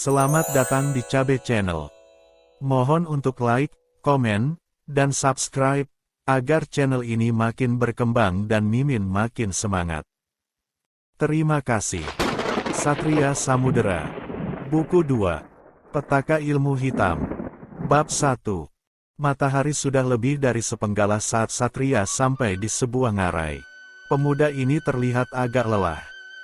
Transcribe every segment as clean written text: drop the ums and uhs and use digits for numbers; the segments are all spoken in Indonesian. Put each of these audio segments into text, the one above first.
Selamat datang di Cabe Channel. Mohon untuk like, komen, dan subscribe, agar channel ini makin berkembang dan Mimin makin semangat. Terima kasih. Satria Samudera. Buku 2. Petaka Ilmu Hitam. Bab 1. Matahari sudah lebih dari sepenggalah saat Satria sampai di sebuah ngarai. Pemuda ini terlihat agak lelah.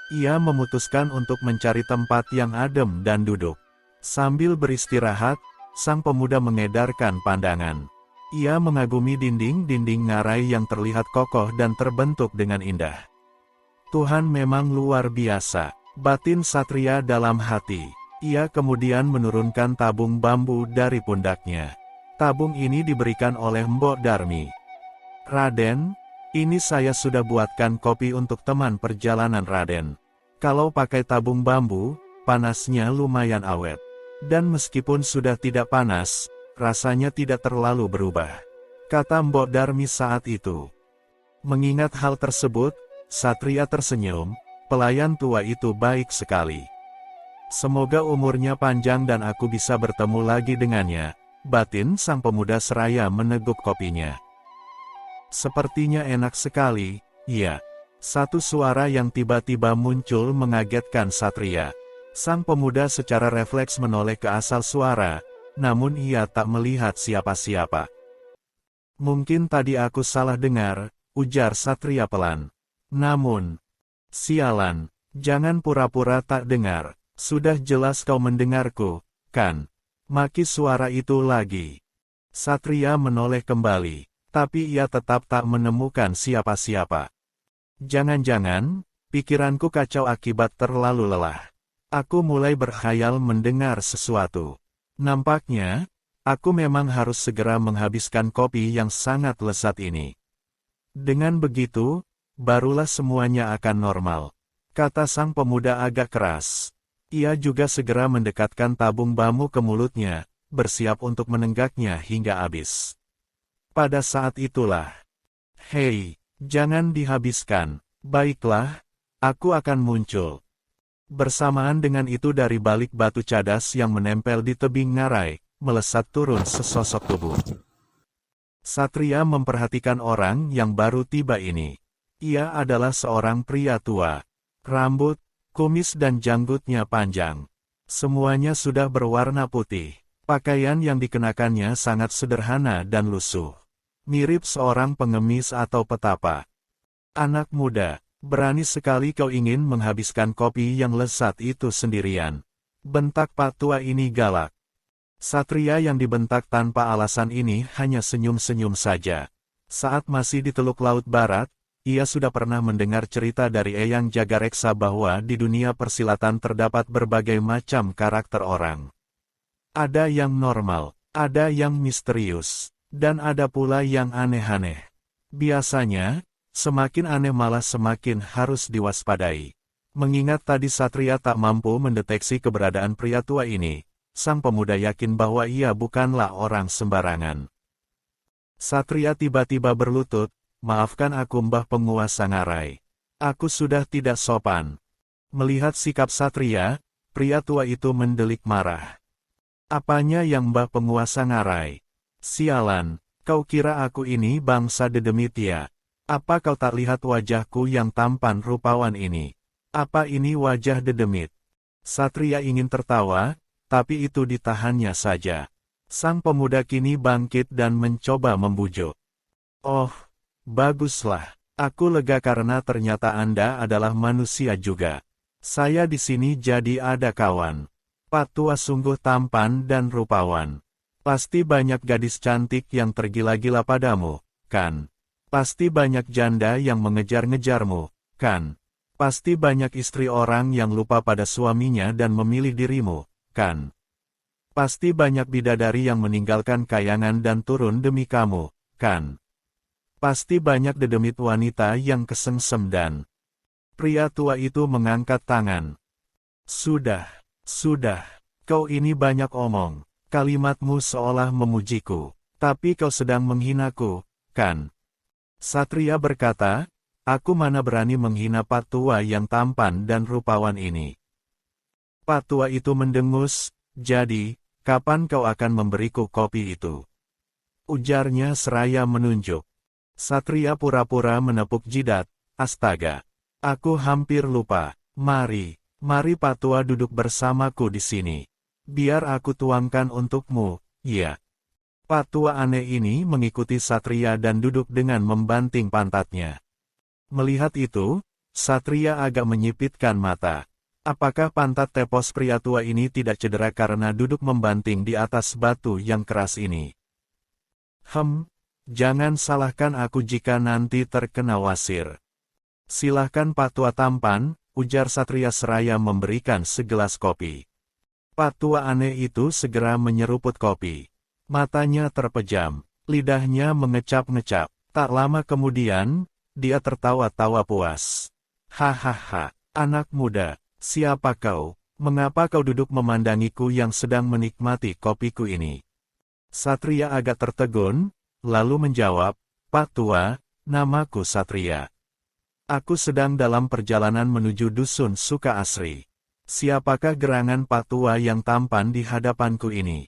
Ia memutuskan untuk mencari tempat yang adem dan duduk. Sambil beristirahat, sang pemuda mengedarkan pandangan. Ia mengagumi dinding-dinding ngarai yang terlihat kokoh dan terbentuk dengan indah. Tuhan memang luar biasa, batin Satria dalam hati. Ia kemudian menurunkan tabung bambu dari pundaknya. Tabung ini diberikan oleh Mbok Darmi. Raden, ini saya sudah buatkan kopi untuk teman perjalanan Raden. Kalau pakai tabung bambu, panasnya lumayan awet. Dan meskipun sudah tidak panas, rasanya tidak terlalu berubah, kata Mbok Darmi saat itu. Mengingat hal tersebut, Satria tersenyum. Pelayan tua itu baik sekali. Semoga umurnya panjang dan aku bisa bertemu lagi dengannya, batin sang pemuda seraya meneguk kopinya. Sepertinya enak sekali, iya. Satu suara yang tiba-tiba muncul mengagetkan Satria. Sang pemuda secara refleks menoleh ke asal suara, namun ia tak melihat siapa-siapa. Mungkin tadi aku salah dengar, ujar Satria pelan. Namun, sialan, jangan pura-pura tak dengar, sudah jelas kau mendengarku, kan? Maki suara itu lagi. Satria menoleh kembali, tapi ia tetap tak menemukan siapa-siapa. Jangan-jangan, pikiranku kacau akibat terlalu lelah. Aku mulai berkhayal mendengar sesuatu. Nampaknya, aku memang harus segera menghabiskan kopi yang sangat lezat ini. Dengan begitu, barulah semuanya akan normal, kata sang pemuda agak keras. Ia juga segera mendekatkan tabung bambu ke mulutnya, bersiap untuk menenggaknya hingga habis. Pada saat itulah, hei, jangan dihabiskan, baiklah, aku akan muncul. Bersamaan dengan itu dari balik batu cadas yang menempel di tebing ngarai, melesat turun sesosok tubuh. Satria memperhatikan orang yang baru tiba ini. Ia adalah seorang pria tua. Rambut, kumis dan janggutnya panjang. Semuanya sudah berwarna putih. Pakaian yang dikenakannya sangat sederhana dan lusuh. Mirip seorang pengemis atau petapa. Anak muda, berani sekali kau ingin menghabiskan kopi yang lezat itu sendirian. Bentak Pak Tua ini galak. Satria yang dibentak tanpa alasan ini hanya senyum-senyum saja. Saat masih di Teluk Laut Barat, ia sudah pernah mendengar cerita dari Eyang Jagareksa bahwa di dunia persilatan terdapat berbagai macam karakter orang. Ada yang normal, ada yang misterius, dan ada pula yang aneh-aneh. Biasanya, semakin aneh malah semakin harus diwaspadai. Mengingat tadi Satria tak mampu mendeteksi keberadaan pria tua ini, sang pemuda yakin bahwa ia bukanlah orang sembarangan. Satria tiba-tiba berlutut, maafkan aku Mbah penguasa ngarai. Aku sudah tidak sopan. Melihat sikap Satria, pria tua itu mendelik marah. Apanya yang Mbah penguasa ngarai? Sialan, kau kira aku ini bangsa dedemit ya? Apa kau tak lihat wajahku yang tampan rupawan ini? Apa ini wajah dedemit? Satria ingin tertawa, tapi itu ditahannya saja. Sang pemuda kini bangkit dan mencoba membujuk. Oh, baguslah. Aku lega karena ternyata Anda adalah manusia juga. Saya di sini jadi ada kawan. Pak Tua sungguh tampan dan rupawan. Pasti banyak gadis cantik yang tergila-gila padamu, kan? Pasti banyak janda yang mengejar-ngejarmu, kan? Pasti banyak istri orang yang lupa pada suaminya dan memilih dirimu, kan? Pasti banyak bidadari yang meninggalkan kayangan dan turun demi kamu, kan? Pasti banyak dedemit wanita yang kesengsem dan... Pria tua itu mengangkat tangan. Sudah, kau ini banyak omong. Kalimatmu seolah memujiku, tapi kau sedang menghinaku, kan? Satria berkata, aku mana berani menghina Pak Tua yang tampan dan rupawan ini. Pak tua itu mendengus, jadi, kapan kau akan memberiku kopi itu? Ujarnya seraya menunjuk. Satria pura-pura menepuk jidat, astaga. Aku hampir lupa. Mari Pak tua duduk bersamaku di sini. Biar aku tuangkan untukmu, ya. Pak tua aneh ini mengikuti Satria dan duduk dengan membanting pantatnya. Melihat itu, Satria agak menyipitkan mata. Apakah pantat tepos pria tua ini tidak cedera karena duduk membanting di atas batu yang keras ini? Jangan salahkan aku jika nanti terkena wasir. Silahkan Pak tua tampan, ujar Satria seraya memberikan segelas kopi. Pak tua aneh itu segera menyeruput kopi. Matanya terpejam, lidahnya mengecap-ngecap. Tak lama kemudian, dia tertawa-tawa puas. Hahaha, anak muda. Siapa kau? Mengapa kau duduk memandangiku yang sedang menikmati kopiku ini? Satria agak tertegun, lalu menjawab, Pak tua, namaku Satria. Aku sedang dalam perjalanan menuju dusun Suka Asri. Siapakah gerangan Pak tua yang tampan di hadapanku ini?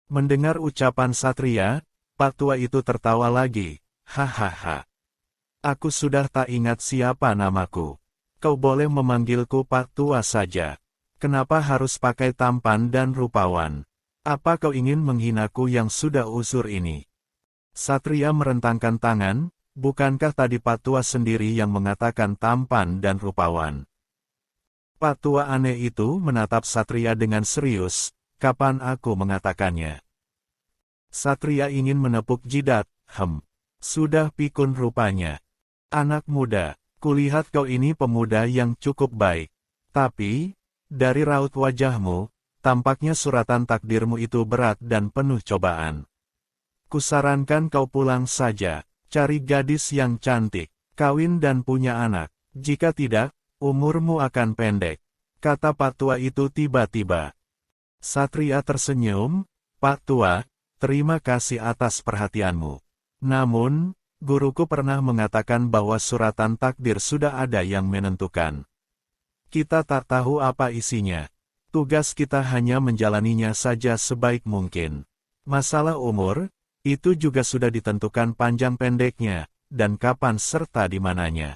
Mendengar ucapan Satria, Pak tua itu tertawa lagi, hahaha. Aku sudah tak ingat siapa namaku. Kau boleh memanggilku Pak tua saja. Kenapa harus pakai tampan dan rupawan? Apa kau ingin menghinaku yang sudah usur ini? Satria merentangkan tangan, bukankah tadi Pak tua sendiri yang mengatakan tampan dan rupawan? Pak tua aneh itu menatap Satria dengan serius, kapan aku mengatakannya? Satria ingin menepuk jidat, sudah pikun rupanya. Anak muda. Kulihat kau ini pemuda yang cukup baik. Tapi, dari raut wajahmu, tampaknya suratan takdirmu itu berat dan penuh cobaan. Kusarankan kau pulang saja, cari gadis yang cantik, kawin dan punya anak. Jika tidak, umurmu akan pendek, kata Pak tua itu tiba-tiba. Satria tersenyum, Pak tua, terima kasih atas perhatianmu. Namun, guruku pernah mengatakan bahwa suratan takdir sudah ada yang menentukan. Kita tak tahu apa isinya. Tugas kita hanya menjalaninya saja sebaik mungkin. Masalah umur, itu juga sudah ditentukan panjang pendeknya, dan kapan serta di mananya.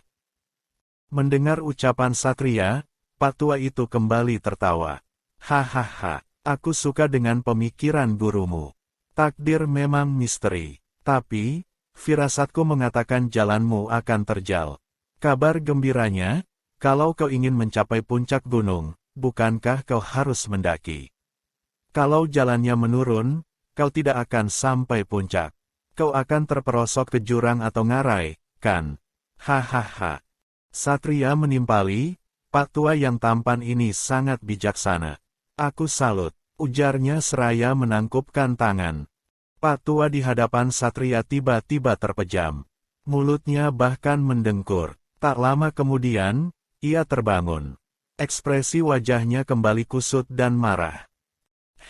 Mendengar ucapan Satria, Pak tua itu kembali tertawa. Hahaha, aku suka dengan pemikiran gurumu. Takdir memang misteri, tapi firasatku mengatakan jalanmu akan terjal. Kabar gembiranya, kalau kau ingin mencapai puncak gunung, bukankah kau harus mendaki? Kalau jalannya menurun, kau tidak akan sampai puncak. Kau akan terperosok ke jurang atau ngarai, kan? Hahaha. Satria menimpali, Pak tua yang tampan ini sangat bijaksana. Aku salut, ujarnya seraya menangkupkan tangan. Pak tua di hadapan Satria tiba-tiba terpejam. Mulutnya bahkan mendengkur. Tak lama kemudian, ia terbangun. Ekspresi wajahnya kembali kusut dan marah.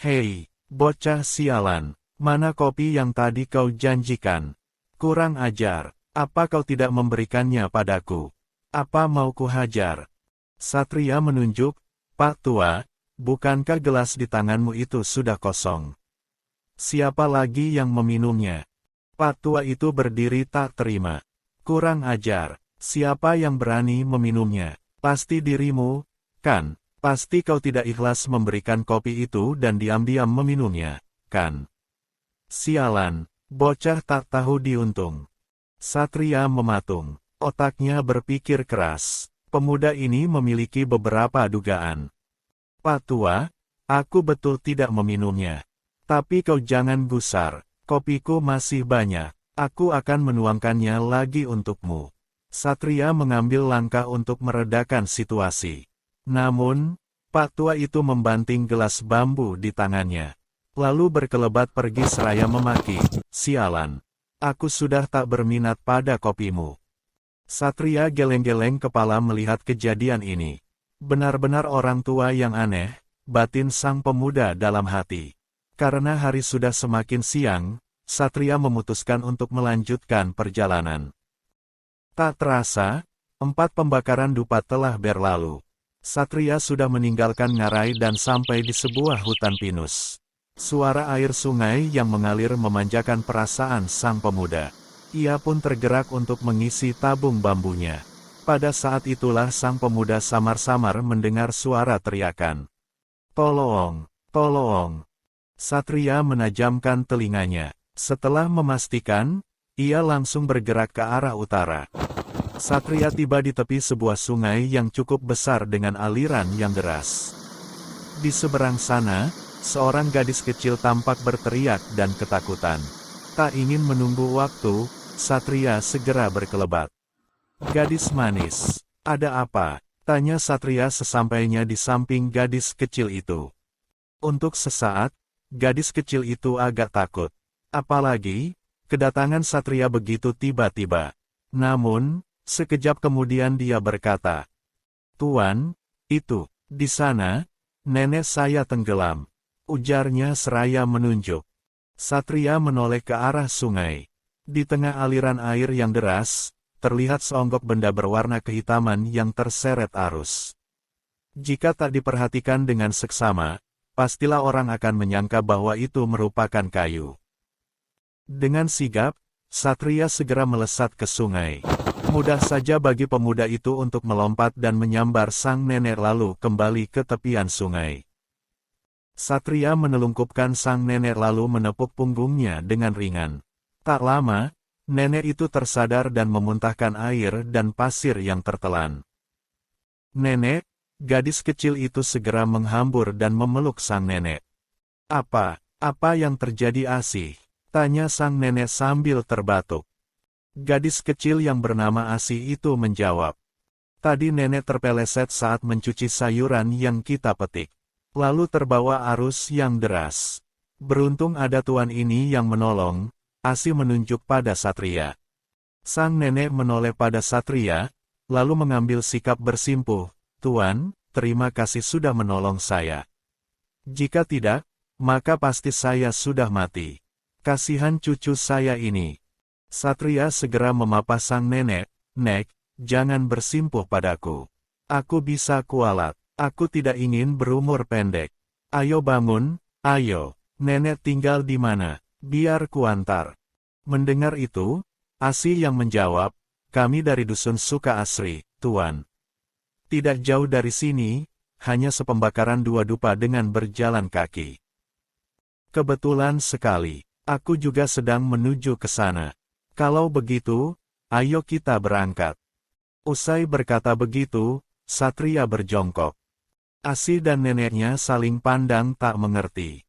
Hei, bocah sialan, mana kopi yang tadi kau janjikan? Kurang ajar, apa kau tidak memberikannya padaku? Apa mau kuhajar? Satria menunjuk, Pak tua, bukankah gelas di tanganmu itu sudah kosong? Siapa lagi yang meminumnya? Pak tua itu berdiri tak terima. Kurang ajar, siapa yang berani meminumnya? Pasti dirimu, kan? Pasti kau tidak ikhlas memberikan kopi itu dan diam-diam meminumnya, kan? Sialan, bocah tak tahu diuntung. Satria mematung, otaknya berpikir keras. Pemuda ini memiliki beberapa dugaan. Pak tua, aku betul tidak meminumnya. Tapi kau jangan gusar, kopiku masih banyak, aku akan menuangkannya lagi untukmu. Satria mengambil langkah untuk meredakan situasi. Namun, Pak tua itu membanting gelas bambu di tangannya. Lalu berkelebat pergi seraya memaki, sialan. Aku sudah tak berminat pada kopimu. Satria geleng-geleng kepala melihat kejadian ini. Benar-benar orang tua yang aneh, batin sang pemuda dalam hati. Karena hari sudah semakin siang, Satria memutuskan untuk melanjutkan perjalanan. Tak terasa, 4 pembakaran dupa telah berlalu. Satria sudah meninggalkan ngarai dan sampai di sebuah hutan pinus. Suara air sungai yang mengalir memanjakan perasaan sang pemuda. Ia pun tergerak untuk mengisi tabung bambunya. Pada saat itulah sang pemuda samar-samar mendengar suara teriakan. "Tolong! Tolong!" Satria menajamkan telinganya. Setelah memastikan, ia langsung bergerak ke arah utara. Satria tiba di tepi sebuah sungai yang cukup besar dengan aliran yang deras. Di seberang sana, seorang gadis kecil tampak berteriak dan ketakutan. Tak ingin menunggu waktu, Satria segera berkelebat. "Gadis manis, ada apa?" tanya Satria sesampainya di samping gadis kecil itu. Untuk sesaat, gadis kecil itu agak takut. Apalagi, kedatangan Satria begitu tiba-tiba. Namun, sekejap kemudian dia berkata, "Tuan, itu, di sana, nenek saya tenggelam," ujarnya seraya menunjuk. Satria menoleh ke arah sungai. Di tengah aliran air yang deras, terlihat seonggok benda berwarna kehitaman yang terseret arus. Jika tak diperhatikan dengan seksama, pastilah orang akan menyangka bahwa itu merupakan kayu. Dengan sigap, Satria segera melesat ke sungai. Mudah saja bagi pemuda itu untuk melompat dan menyambar sang nenek lalu kembali ke tepian sungai. Satria menelungkupkan sang nenek lalu menepuk punggungnya dengan ringan. Tak lama, nenek itu tersadar dan memuntahkan air dan pasir yang tertelan. "Nenek," gadis kecil itu segera menghambur dan memeluk sang nenek. Apa yang terjadi, Asih?" tanya sang nenek sambil terbatuk. Gadis kecil yang bernama Asih itu menjawab, "Tadi nenek terpeleset saat mencuci sayuran yang kita petik. Lalu terbawa arus yang deras. Beruntung ada tuan ini yang menolong." Asih menunjuk pada Satria. Sang nenek menoleh pada Satria, lalu mengambil sikap bersimpuh, "Tuan, terima kasih sudah menolong saya. Jika tidak, maka pasti saya sudah mati. Kasihan cucu saya ini." Satria segera memapah sang nenek, "Nek, jangan bersimpuh padaku. Aku bisa kualat. Aku tidak ingin berumur pendek. Ayo bangun, ayo. Nenek tinggal di mana? Biar kuantar." Mendengar itu, Asih yang menjawab, "Kami dari dusun Suka Asri, Tuan. Tidak jauh dari sini, hanya sepembakaran 2 dupa dengan berjalan kaki." "Kebetulan sekali, aku juga sedang menuju ke sana. Kalau begitu, ayo kita berangkat." Usai berkata begitu, Satria berjongkok. Asih dan neneknya saling pandang tak mengerti.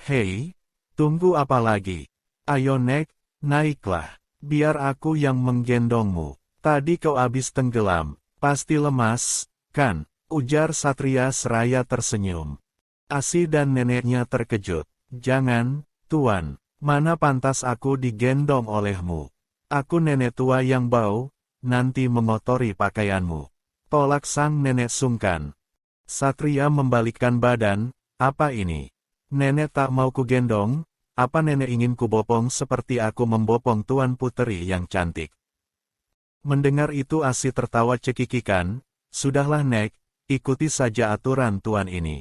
"Hei, tunggu apa lagi? Ayo Nek, naiklah. Biar aku yang menggendongmu. Tadi kau habis tenggelam, pasti lemas, kan?" ujar Satria seraya tersenyum. Asih dan neneknya terkejut. "Jangan, Tuan. Mana pantas aku digendong olehmu. Aku nenek tua yang bau, nanti mengotori pakaianmu." Tolak sang nenek sungkan. Satria membalikkan badan, "Apa ini? Nenek tak mau kugendong? Apa nenek ingin kubopong seperti aku membopong Tuan Puteri yang cantik?" Mendengar itu Asih tertawa cekikikan, "Sudahlah Nek, ikuti saja aturan Tuan ini.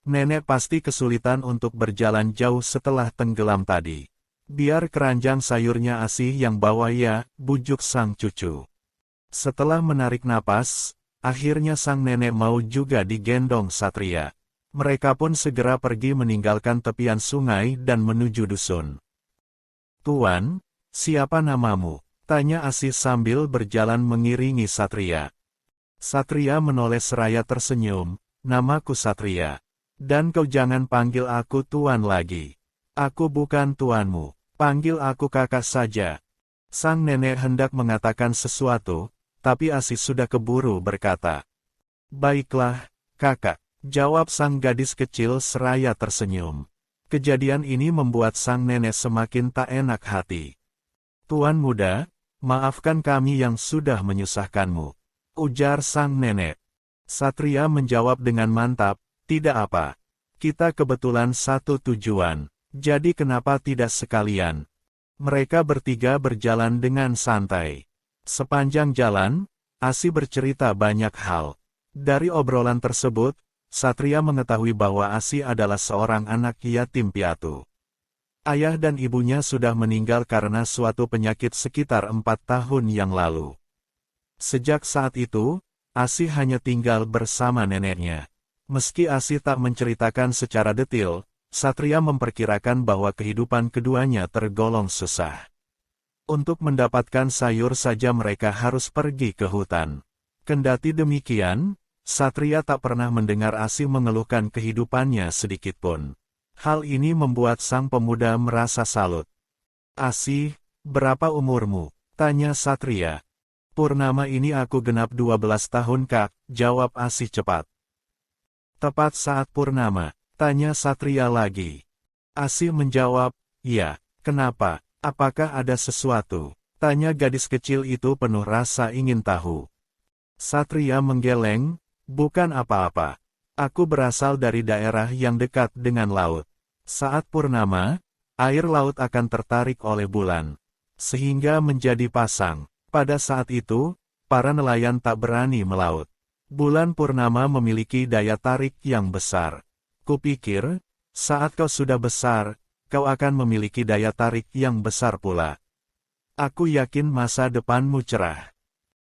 Nenek pasti kesulitan untuk berjalan jauh setelah tenggelam tadi. Biar keranjang sayurnya Asih yang bawa ya," bujuk sang cucu. Setelah menarik napas, akhirnya sang nenek mau juga digendong Satria. Mereka pun segera pergi meninggalkan tepian sungai dan menuju dusun. "Tuan, siapa namamu?" tanya Asih sambil berjalan mengiringi Satria. Satria menoleh seraya tersenyum, "Namaku Satria. Dan kau jangan panggil aku Tuan lagi. Aku bukan tuanmu, panggil aku kakak saja." Sang nenek hendak mengatakan sesuatu, tapi Asih sudah keburu berkata, "Baiklah, kakak," jawab sang gadis kecil seraya tersenyum. Kejadian ini membuat sang nenek semakin tak enak hati. "Tuan muda, maafkan kami yang sudah menyusahkanmu," ujar sang nenek. Satria menjawab dengan mantap, "Tidak apa. Kita kebetulan satu tujuan, jadi kenapa tidak sekalian?" Mereka bertiga berjalan dengan santai. Sepanjang jalan, Asih bercerita banyak hal. Dari obrolan tersebut, Satria mengetahui bahwa Asih adalah seorang anak yatim piatu. Ayah dan ibunya sudah meninggal karena suatu penyakit sekitar 4 tahun yang lalu. Sejak saat itu, Asih hanya tinggal bersama neneknya. Meski Asih tak menceritakan secara detail, Satria memperkirakan bahwa kehidupan keduanya tergolong susah. Untuk mendapatkan sayur saja mereka harus pergi ke hutan. Kendati demikian, Satria tak pernah mendengar Asih mengeluhkan kehidupannya sedikitpun. Hal ini membuat sang pemuda merasa salut. "Asih, berapa umurmu?" tanya Satria. "Purnama ini aku genap 12 tahun Kak," jawab Asih cepat. "Tepat saat purnama?" tanya Satria lagi. Asih menjawab, "Ya, kenapa? Apakah ada sesuatu?" tanya gadis kecil itu penuh rasa ingin tahu. Satria menggeleng, "Bukan apa-apa. Aku berasal dari daerah yang dekat dengan laut. Saat purnama, air laut akan tertarik oleh bulan, sehingga menjadi pasang. Pada saat itu, para nelayan tak berani melaut. Bulan purnama memiliki daya tarik yang besar. Kupikir, saat kau sudah besar, kau akan memiliki daya tarik yang besar pula. Aku yakin masa depanmu cerah."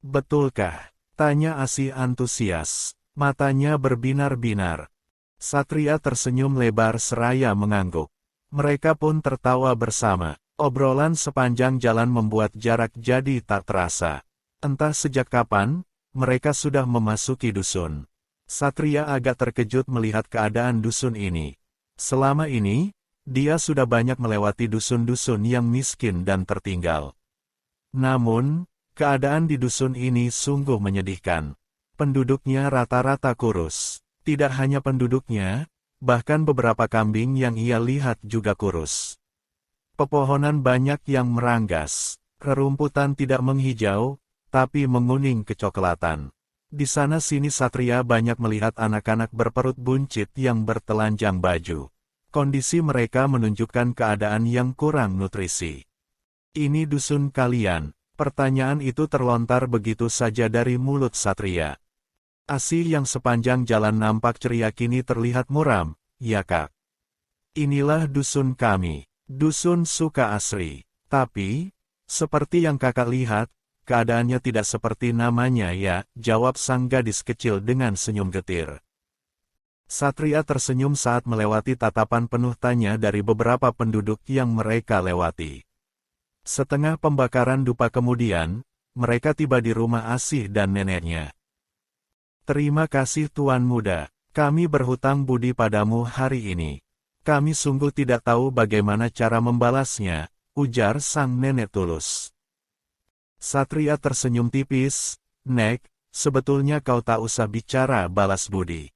"Betulkah?" tanya Asih antusias. Matanya berbinar-binar. Satria tersenyum lebar seraya mengangguk. Mereka pun tertawa bersama. Obrolan sepanjang jalan membuat jarak jadi tak terasa. Entah sejak kapan, mereka sudah memasuki dusun. Satria agak terkejut melihat keadaan dusun ini. Selama ini, dia sudah banyak melewati dusun-dusun yang miskin dan tertinggal. Namun, keadaan di dusun ini sungguh menyedihkan. Penduduknya rata-rata kurus. Tidak hanya penduduknya, bahkan beberapa kambing yang ia lihat juga kurus. Pepohonan banyak yang meranggas, rerumputan tidak menghijau, tapi menguning kecoklatan. Di sana-sini Satria banyak melihat anak-anak berperut buncit yang bertelanjang baju. Kondisi mereka menunjukkan keadaan yang kurang nutrisi. "Ini dusun kalian?" Pertanyaan itu terlontar begitu saja dari mulut Satria. Asih yang sepanjang jalan nampak ceria kini terlihat muram. "Ya Kak. Inilah dusun kami. Dusun Suka Asri. Tapi, seperti yang Kakak lihat, keadaannya tidak seperti namanya ya," jawab sang gadis kecil dengan senyum getir. Satria tersenyum saat melewati tatapan penuh tanya dari beberapa penduduk yang mereka lewati. Setengah pembakaran dupa kemudian, mereka tiba di rumah Asih dan neneknya. "Terima kasih Tuan Muda, kami berhutang budi padamu hari ini. Kami sungguh tidak tahu bagaimana cara membalasnya," ujar sang nenek tulus. Satria tersenyum tipis, "Nek, sebetulnya kau tak usah bicara balas budi.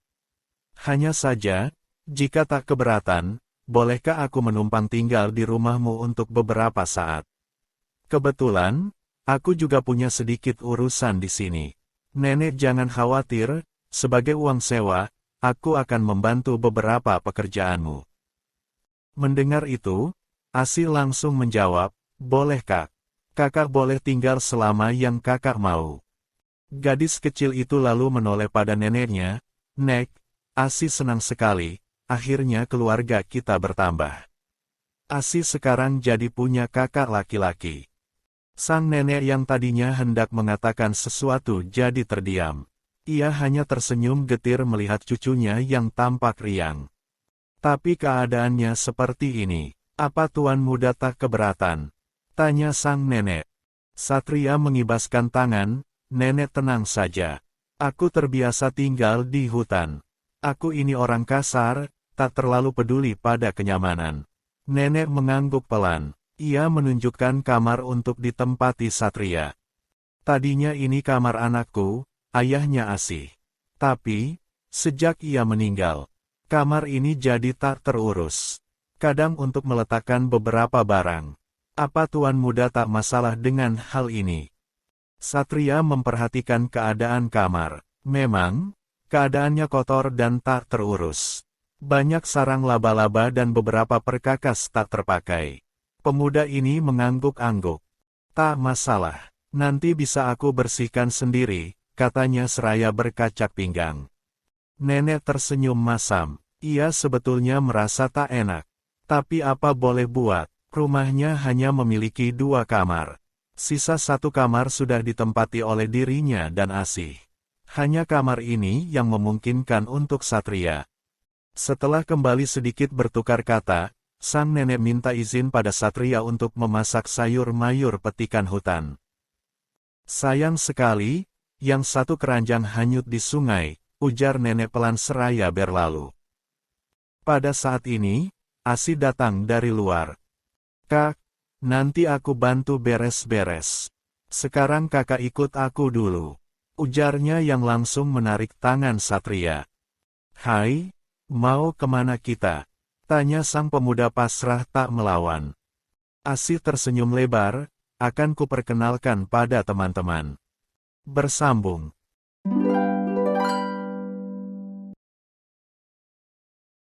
Hanya saja, jika tak keberatan, bolehkah aku menumpang tinggal di rumahmu untuk beberapa saat? Kebetulan, aku juga punya sedikit urusan di sini. Nenek jangan khawatir, sebagai uang sewa, aku akan membantu beberapa pekerjaanmu." Mendengar itu, Asih langsung menjawab, "Boleh Kak. Kakak boleh tinggal selama yang kakak mau." Gadis kecil itu lalu menoleh pada neneknya, "Nek, Asih senang sekali, akhirnya keluarga kita bertambah. Asih sekarang jadi punya kakak laki-laki." Sang nenek yang tadinya hendak mengatakan sesuatu jadi terdiam. Ia hanya tersenyum getir melihat cucunya yang tampak riang. "Tapi keadaannya seperti ini, apa Tuan Muda tak keberatan?" tanya sang nenek. Satria mengibaskan tangan, "Nenek tenang saja. Aku terbiasa tinggal di hutan. Aku ini orang kasar, tak terlalu peduli pada kenyamanan." Nenek mengangguk pelan. Ia menunjukkan kamar untuk ditempati Satria. "Tadinya ini kamar anakku, ayahnya Asih. Tapi, sejak ia meninggal, kamar ini jadi tak terurus. Kadang untuk meletakkan beberapa barang. Apa Tuan Muda tak masalah dengan hal ini?" Satria memperhatikan keadaan kamar. Memang, keadaannya kotor dan tak terurus. Banyak sarang laba-laba dan beberapa perkakas tak terpakai. Pemuda ini mengangguk-angguk. "Tak masalah, nanti bisa aku bersihkan sendiri," katanya seraya berkacak pinggang. Nenek tersenyum masam. Ia sebetulnya merasa tak enak. Tapi apa boleh buat, rumahnya hanya memiliki 2 kamar. Sisa 1 kamar sudah ditempati oleh dirinya dan Asih. Hanya kamar ini yang memungkinkan untuk Satria. Setelah kembali sedikit bertukar kata, sang nenek minta izin pada Satria untuk memasak sayur mayur petikan hutan. Sayang sekali, yang 1 keranjang hanyut di sungai, ujar nenek pelan seraya berlalu. Pada saat ini, Asih datang dari luar. Kak, nanti aku bantu beres-beres. Sekarang kakak ikut aku dulu. Ujarnya yang langsung menarik tangan Satria. Hai, mau kemana kita? Tanya sang pemuda pasrah tak melawan. Asih tersenyum lebar, akan kuperkenalkan pada teman-teman. Bersambung.